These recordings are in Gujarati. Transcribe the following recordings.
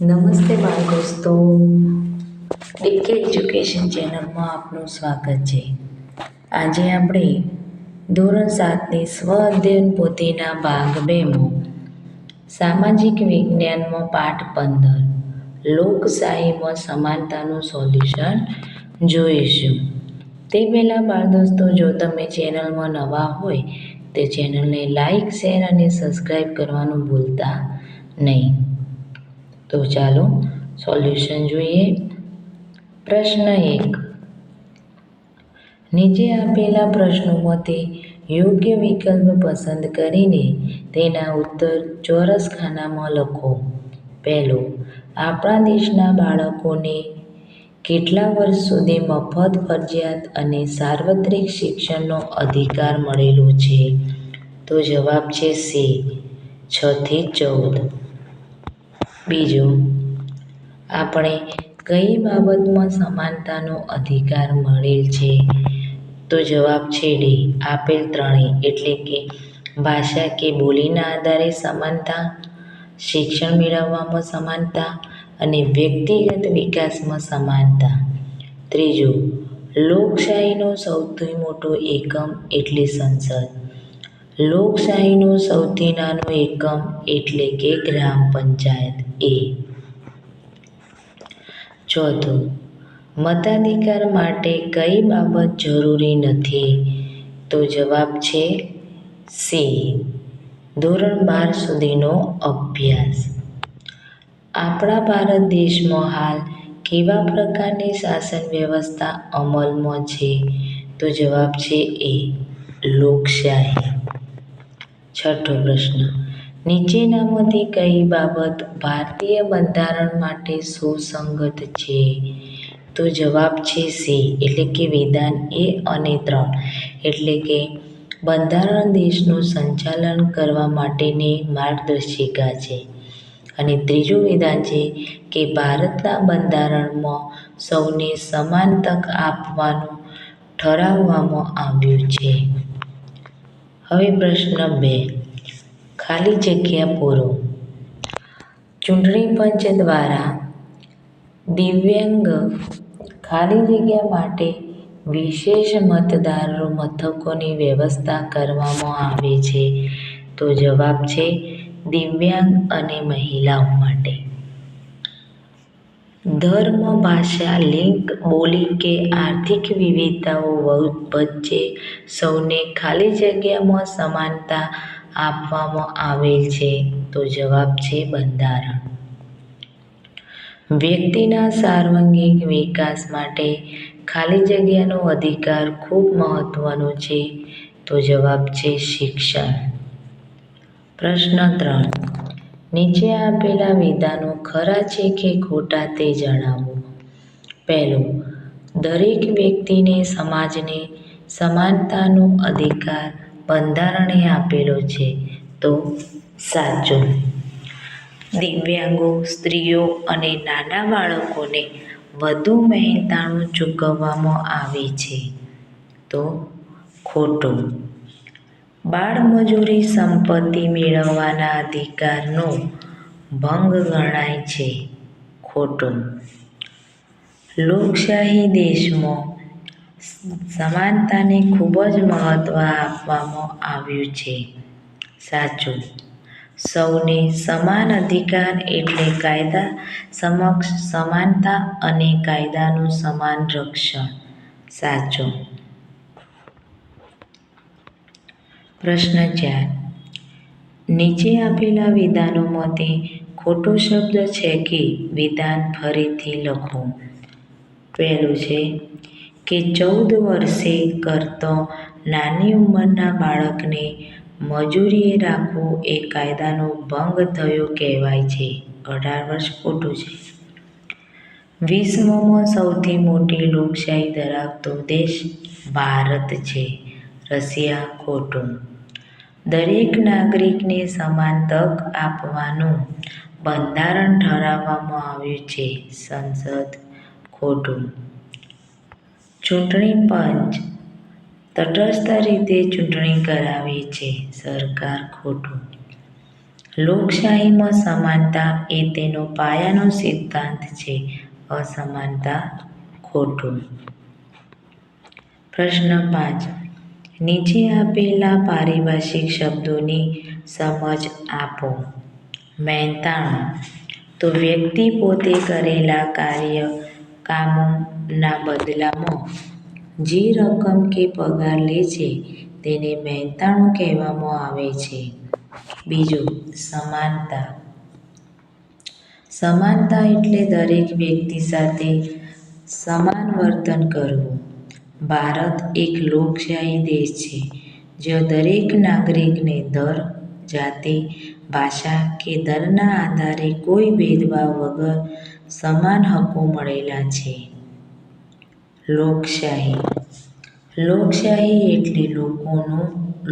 નમસ્તે બાળ દોસ્તો, ડીકે એજ્યુકેશન ચેનલમાં આપનું સ્વાગત છે. આજે આપણે ધોરણ 7ની સ્વ અધ્યયન પોથીના ભાગ 2માં સામાજિક વિજ્ઞાનમાં પાઠ 15 લોકશાહીમાં સમાનતાનું સોલ્યુશન જોઈશું. તે પહેલાં બાળ દોસ્તો, જો તમે ચેનલમાં નવા હોય તો ચેનલને લાઈક, શેર અને સબસ્ક્રાઈબ કરવાનું ભૂલતા નહીં. તો ચાલો સોલ્યુશન જોઈએ. પ્રશ્ન 1. નીચે આપેલા પ્રશ્નોમાંથી યોગ્ય વિકલ્પ પસંદ કરીને તેના ઉત્તર ચોરસ ખાનામાં લખો. પહેલો, આપણા દેશના બાળકોને કેટલા વર્ષ સુધી મફત, ફરજિયાત અને સાર્વત્રિક શિક્ષણનો અધિકાર મળેલો છે? તો જવાબ છે સી, 6 થી 14. બીજો, આપણે કઈ બાબતમાં સમાનતાનો અધિકાર મળેલ છે? તો જવાબ છે ડી, આપેલ ત્રણેય, એટલે કે ભાષા કે બોલીના આધારે સમાનતા, શિક્ષણ મેળવવામાં સમાનતા અને વ્યક્તિગત વિકાસમાં સમાનતા. ત્રીજો, લોકશાહીનો સૌથી મોટો એકમ એટલે સંસદ. લોકશાહીનો સૌથી નાનો એકમ એટલે કે ગ્રામ પંચાયત. એ. ચોથું, મતાધિકાર માટે કઈ બાબત જરૂરી નથી? તો જવાબ છે સી, ધોરણ 12 સુધીનો અભ્યાસ. આપણા ભારત દેશમાં હાલ કેવા પ્રકારની શાસન વ્યવસ્થા અમલમાં છે? તો જવાબ છે એ, લોકશાહી. છઠ્ઠો પ્રશ્ન, નીચેનામાંથી કઈ બાબત ભારતીય બંધારણ માટે સુસંગત છે? તો જવાબ છે સી, એટલે કે વિધાન 1 અને 3, એટલે કે બંધારણ દેશનું સંચાલન કરવા માટેની માર્ગદર્શિકા છે. અને ત્રીજું વિધાન છે કે ભારતના બંધારણમાં સૌને સમાન તક આપવાનું ઠરાવવામાં આવ્યું છે. હવે પ્રશ્ન 2, ખાલી જગ્યા પૂરો. ચૂંટણી પંચ દ્વારા દિવ્યાંગ ખાલી જગ્યા માટે વિશેષ મતદાર મથકોની વ્યવસ્થા કરવામાં આવે છે. તો જવાબ છે દિવ્યાંગ અને મહિલાઓ માટે. ધર્મ, ભાષા, લિંગ, બોલી કે આર્થિક વિવિધતાઓ વચ્ચે સૌને ખાલી જગ્યામાં સમાનતા આપવામાં આવેલ છે. તો જવાબ છે બંધારણ. વ્યક્તિના સર્વાંગીણ વિકાસ માટે ખાલી જગ્યાનો અધિકાર ખૂબ મહત્વનો છે. તો જવાબ છે શિક્ષણ. પ્રશ્ન 3, નીચે આપેલા વિધાનો ખરા છે કે ખોટા તે જણાવો. પહેલું, દરેક વ્યક્તિને સમાજને સમાનતાનો અધિકાર બંધારણે આપેલો છે. તો સાચું. દિવ્યાંગો, સ્ત્રીઓ અને નાના બાળકોને વધુ મહેનતાણું ચૂકવવામાં આવે છે. તો ખોટું. બાળમજૂરી સંપત્તિ મેળવવાના અધિકારનો ભંગ ગણાય છે. ખોટું. લોકશાહી દેશમાં સમાનતાને ખૂબ જ મહત્વ આપવામાં આવ્યું છે. સાચું. સૌને સમાન અધિકાર એટલે કાયદા સમક્ષ સમાનતા અને કાયદાનું સમાન રક્ષણ. સાચું. પ્રશ્ન 4, નીચે આપેલા વિધાનોમાંથી ખોટો શબ્દ છે કે વિધાન ફરીથી લખો. પહેલું છે કે 14 વર્ષે કરતાં નાની ઉંમરના બાળકને મજૂરીએ રાખવું એ કાયદાનો ભંગ થયો કહેવાય છે. 18 વર્ષ. ખોટું છે. વિશ્વમાં સૌથી મોટી લોકશાહી ધરાવતો દેશ ભારત છે. રશિયા. ખોટું. દરેક નાગરિકને સમાન તક આપવાનું બંધારણ ઠરાવવામાં આવ્યું છે. સંસદ. ખોટું. ચૂંટણી પંચ તટસ્થ રીતે ચૂંટણી કરાવે છે. સરકાર. ખોટું. લોકશાહીમાં સમાનતા એ તેનો પાયાનો સિદ્ધાંત છે. અસમાનતા ખોટું. પ્રશ્ન 5. નીચે આપેલા પારિભાષિક શબ્દોની સમજ આપો. મહેનતાણું તો વ્યક્તિ પોતે કરેલા કામોના બદલામાં જે રકમ કે પગાર લે છે તેને મહેનતાણું કહેવામાં આવે છે. બીજું, સમાનતા. સમાનતા એટલે દરેક વ્યક્તિ સાથે સમાન વર્તન કરવું. ભારત એક લોકશાહી દેશ છે, જ્યાં દરેક નાગરિકને ધર્મ, જાતિ, ભાષા કે દરના આધારે કોઈ ભેદભાવ વગર સમાન હક્કો મળેલા છે. લોકશાહી. લોકશાહી એટલે લોકોનું,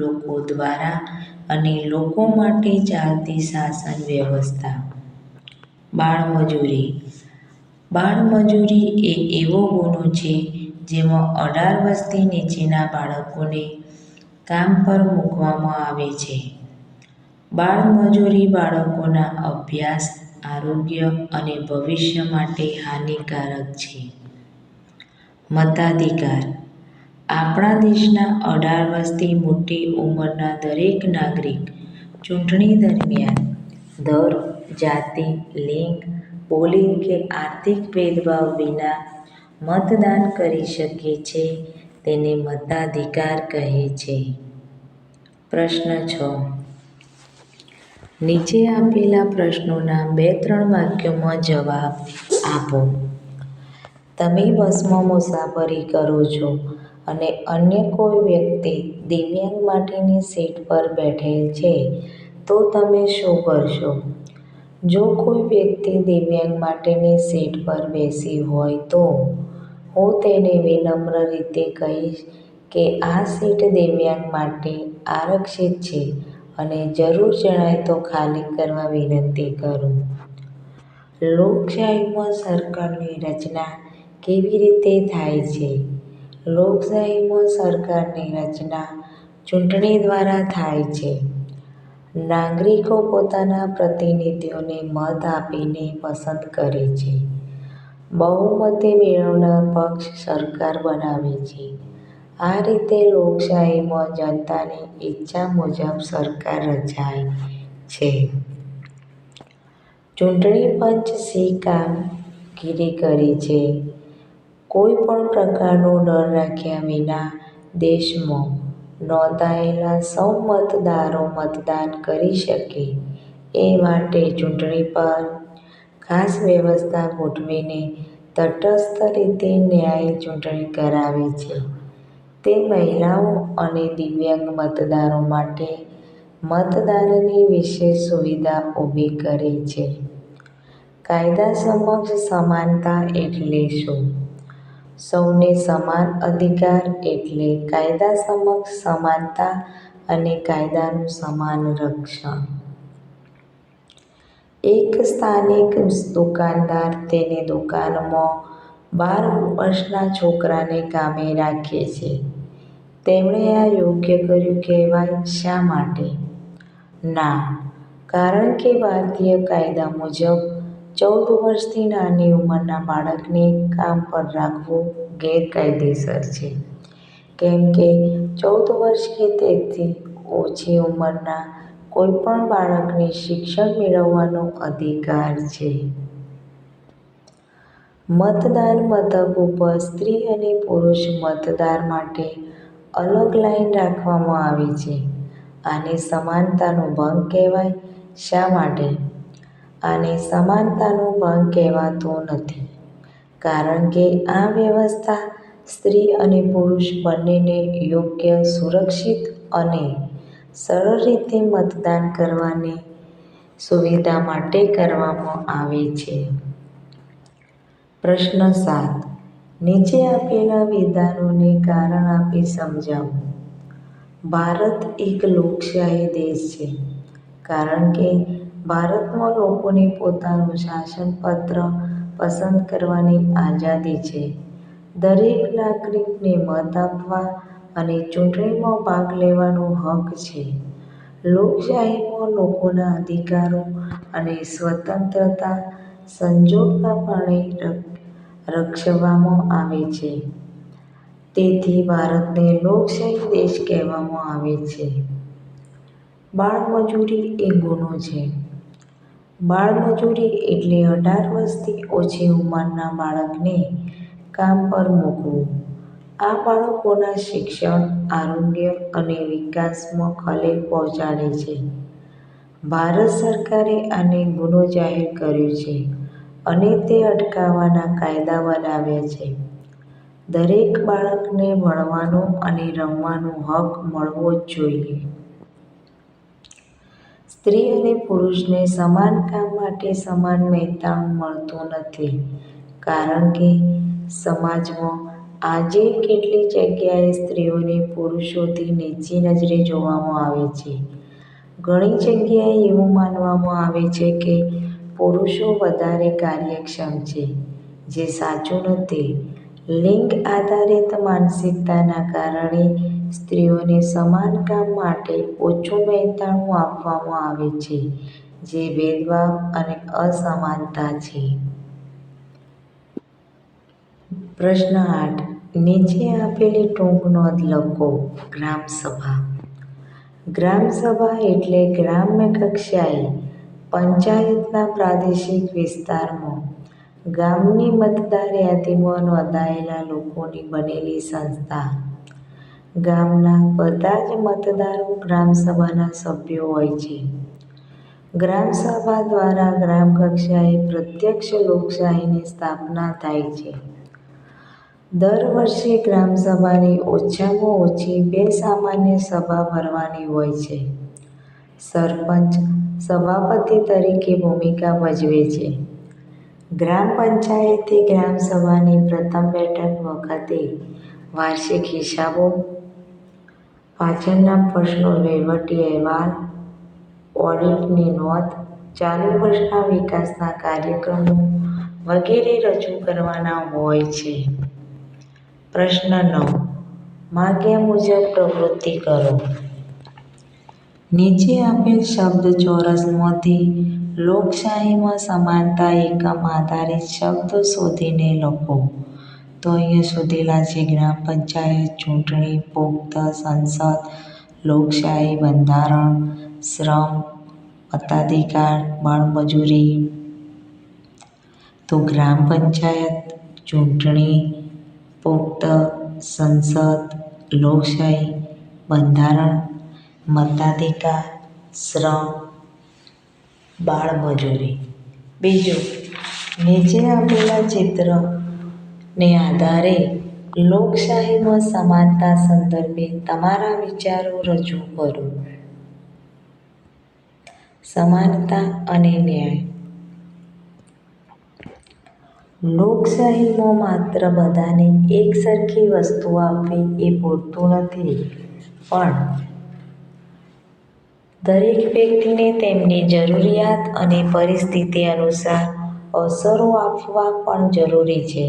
લોકો દ્વારા અને લોકો માટે ચાલતી શાસન વ્યવસ્થા. બાળમજૂરી. બાળમજૂરી એ એવો ગુનો છે જેમાં 18 વર્ષથી નીચેના બાળકોને કામ પર મૂકવામાં આવે છે. બાળમજૂરી બાળકોના અભ્યાસ, આરોગ્ય અને ભવિષ્ય માટે હાનિકારક છે. મતાધિકાર. આપણા દેશના 18 વર્ષથી મોટી ઉંમરના દરેક નાગરિક ચૂંટણી દરમિયાન ધર્મ, જાતિ, લિંગ, બોલી કે આર્થિક ભેદભાવ વિના મતદાન કરી શકે છે. તેને મતાધિકાર કહે છે. પ્રશ્ન 6. નીચે આપેલા પ્રશ્નોના 2-3 વાક્યોમાં જવાબ આપો. તમે બસમાં મુસાફરી કરો છો અને અન્ય કોઈ વ્યક્તિ દિવ્યાંગ માટેની સીટ પર બેઠેલ છે તો તમે શું કરશો? જો કોઈ વ્યક્તિ દિવ્યાંગ માટેની સીટ પર બેસી હોય તો હું તેને વિનમ્ર રીતે કહીશ કે આ સીટ દિવ્યાંગ માટે આરક્ષિત છે અને જરૂર જણાય તો ખાલી કરવા વિનંતી કરું. લોકશાહીમાં સરકારની રચના કેવી રીતે થાય છે? લોકશાહીમાં સરકારની રચના ચૂંટણી દ્વારા થાય છે. નાગરિકો પોતાના પ્રતિનિધિઓને મત આપીને પસંદ કરે છે. બહુમતી મેળવનાર પક્ષ સરકાર બનાવે છે. આ રીતે લોકશાહીમાં જનતાની ઈચ્છા મુજબ સરકાર રચાય છે. ચૂંટણી પંચ શી કામગીરી કરે છે? કોઈ પણ પ્રકારનો ડર રાખ્યા વિના દેશમાં નોંધાયેલા સૌ મતદારો મતદાન કરી શકે એ માટે ચૂંટણી પંચ ખાસ વ્યવસ્થા ગોઠવીને તટસ્થ રીતે ન્યાયી ચૂંટણી કરાવે છે. તે મહિલાઓ અને દિવ્યાંગ મતદારો માટે મતદાનની વિશેષ સુવિધા ઊભી કરે છે. કાયદા સમક્ષ સમાનતા એટલે શું? સૌને સમાન અધિકાર એટલે કાયદા સમક્ષ સમાનતા અને કાયદાનું સમાન રક્ષણ. એક સ્થાનિક દુકાનદાર તેની દુકાનમાં 12 વર્ષના છોકરાને કામે રાખે છે. તેમણે આ યોગ્ય કર્યું કહેવાય? શા માટે? ના, કારણ કે ભારતીય કાયદા મુજબ 14 વર્ષથી નાની ઉંમરના બાળકને કામ પર રાખવું ગેરકાયદેસર છે. કેમ કે 14 વર્ષ કે તેથી ઓછી ઉંમરના કોઈપણ બાળકને શિક્ષણ મેળવવાનો અધિકાર છે. મતદાન મથક ઉપર સ્ત્રી અને પુરુષ મતદાર માટે અલગ લાઈન રાખવામાં આવે છે. આને સમાનતાનો ભંગ કહેવાય? શા માટે? આને સમાનતાનો ભંગ કહેવાતું નથી, કારણ કે આ વ્યવસ્થા સ્ત્રી અને પુરુષ બંનેને યોગ્ય, સુરક્ષિત અને સરળ રીતે મતદાન કરવાની સુવિધા માટે કરવામાં આવે છે. પ્રશ્ન 7. નીચે આપેલા વિધાનોને કારણ આપી સમજાવો. ભારત એક લોકશાહી દેશ છે, કારણ કે ભારતમાં લોકોને પોતાનું શાસનતંત્ર પસંદ કરવાની આઝાદી છે. દરેક નાગરિકને મત આપવા અને ચૂંટણીમાં ભાગ લેવાનો હક છે. લોકશાહીમાં લોકોના અધિકારો અને સ્વતંત્રતા સંજોગોપણે રક્ષવામાં આવે છે. તેથી ભારતને લોકશાહી દેશ કહેવામાં આવે છે. બાળમજૂરી એ ગુનો છે. બાળમજૂરી એટલે 18 વર્ષથી ઓછી ઉંમરના બાળકને કામ પર મૂકવું. આ બાળકોના શિક્ષણ, આરોગ્ય અને વિકાસમાં ખલેલ પહોંચાડે છે. ભારત સરકારે આને ગુનો જાહેર કર્યો છે અને તે અટકાવવાના કાયદા બનાવ્યા છે. દરેક બાળકને ભણવાનો અને રમવાનો હક મળવો જ જોઈએ. સ્ત્રી અને પુરુષને સમાન કામ માટે સમાન મહેનતાણું મળતું નથી, કારણ કે સમાજમાં આજે કેટલીક જગ્યાએ સ્ત્રીઓને પુરુષોથી નીચી નજરે જોવામાં આવે છે. ઘણી જગ્યાએ એવું માનવામાં આવે છે કે પુરુષો વધારે કાર્યક્ષમ છે, જે સાચું નથી. લિંગ આધારિત માનસિકતાના કારણે સ્ત્રીઓને સમાન કામ માટે ઓછું મહેનતાણું આપવામાં આવે છે, જે ભેદભાવ અને અસમાનતા છે. પ્રશ્ન 8. નીચે આપેલી ટૂંક નોંધ લખો. ગ્રામસભા. ગ્રામસભા એટલે ગ્રામ્ય કક્ષાએ પંચાયતના પ્રાદેશિક વિસ્તારમાં ગામની મતદાર યાદીમાં નોંધાયેલા લોકોની બનેલી સંસ્થા. ગામના બધા જ મતદારો ગ્રામસભાના સભ્યો હોય છે. ગ્રામસભા દ્વારા ગ્રામ કક્ષાએ પ્રત્યક્ષ લોકશાહીની સ્થાપના થાય છે. દર વર્ષે ગ્રામસભાની ઓછામાં ઓછી 2 સામાન્ય સભા ભરવાની હોય છે. સરપંચ સભાપતિ તરીકે ભૂમિકા ભજવે છે. ગ્રામ પંચાયતે ગ્રામસભાની પ્રથમ બેઠક વખતે વાર્ષિક હિસાબો, પાછળના પ્રશ્નો, વહીવટી અહેવાલ, ઓડિટની નોંધ, ચાલુ વર્ષના વિકાસના કાર્યક્રમો વગેરે રજૂ કરવાના હોય છે. પ્રશ્ન 9. માગ્યા મુજબ પ્રવૃત્તિ કરો. નીચે આપેલ શબ્દચોરસમાંથી લોકશાહીમાં સમાનતા એકમ આધારિત શબ્દો શોધીને લખો. તો અહીંયા શોધેલા છે ગ્રામ પંચાયત, ચૂંટણી, પુખ્ત, સંસદ, લોકશાહી, બંધારણ, શ્રમ, મતાધિકાર, બાળમજૂરી. તો ગ્રામ પંચાયત, ચૂંટણી, પુખ્ત, સંસદ, લોકશાહી, બંધારણ, મતાધિકાર, શ્રમ, બાળમજૂરી. બીજું, નીચે આપેલા ચિત્રને આધારે લોકશાહીમાં સમાનતા સંદર્ભે તમારા વિચારો રજૂ કરો. સમાનતા અને ન્યાય. લોકશાહીમાં માત્ર બધાને એકસરખી વસ્તુ આપવી એ પૂરતું નથી, પણ દરેક વ્યક્તિને તેમની જરૂરિયાત અને પરિસ્થિતિ અનુસાર અવસરો આપવા પણ જરૂરી છે.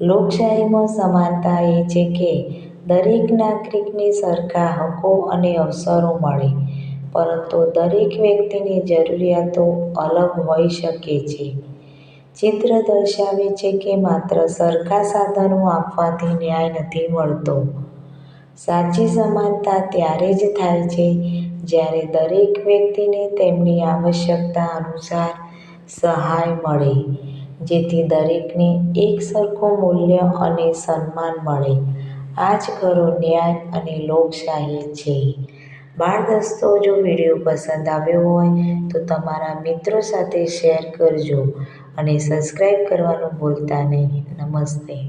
લોકશાહીમાં સમાનતા એ છે કે દરેક નાગરિકને સરખા હકો અને અવસરો મળે, પરંતુ દરેક વ્યક્તિની જરૂરિયાતો અલગ હોઈ શકે છે. ચિત્ર દર્શાવે છે કે માત્ર સરખા સાધનો આપવાથી ન્યાય નથી મળતો. સાચી સમાનતા ત્યારે જ થાય છે જ્યારે દરેક વ્યક્તિને તેમની આવશ્યકતા અનુસાર સહાય મળે, જેથી દરેકને એકસરખું મૂલ્ય અને સન્માન મળે. આ જ ખરો ન્યાય અને લોકશાહી છે. બાળ દોસ્તો, જો વિડીયો પસંદ આવ્યો હોય તો તમારા મિત્રો સાથે શેર કરજો અને સબસ્ક્રાઇબ કરવાનું ભૂલતા નહીં. નમસ્તે.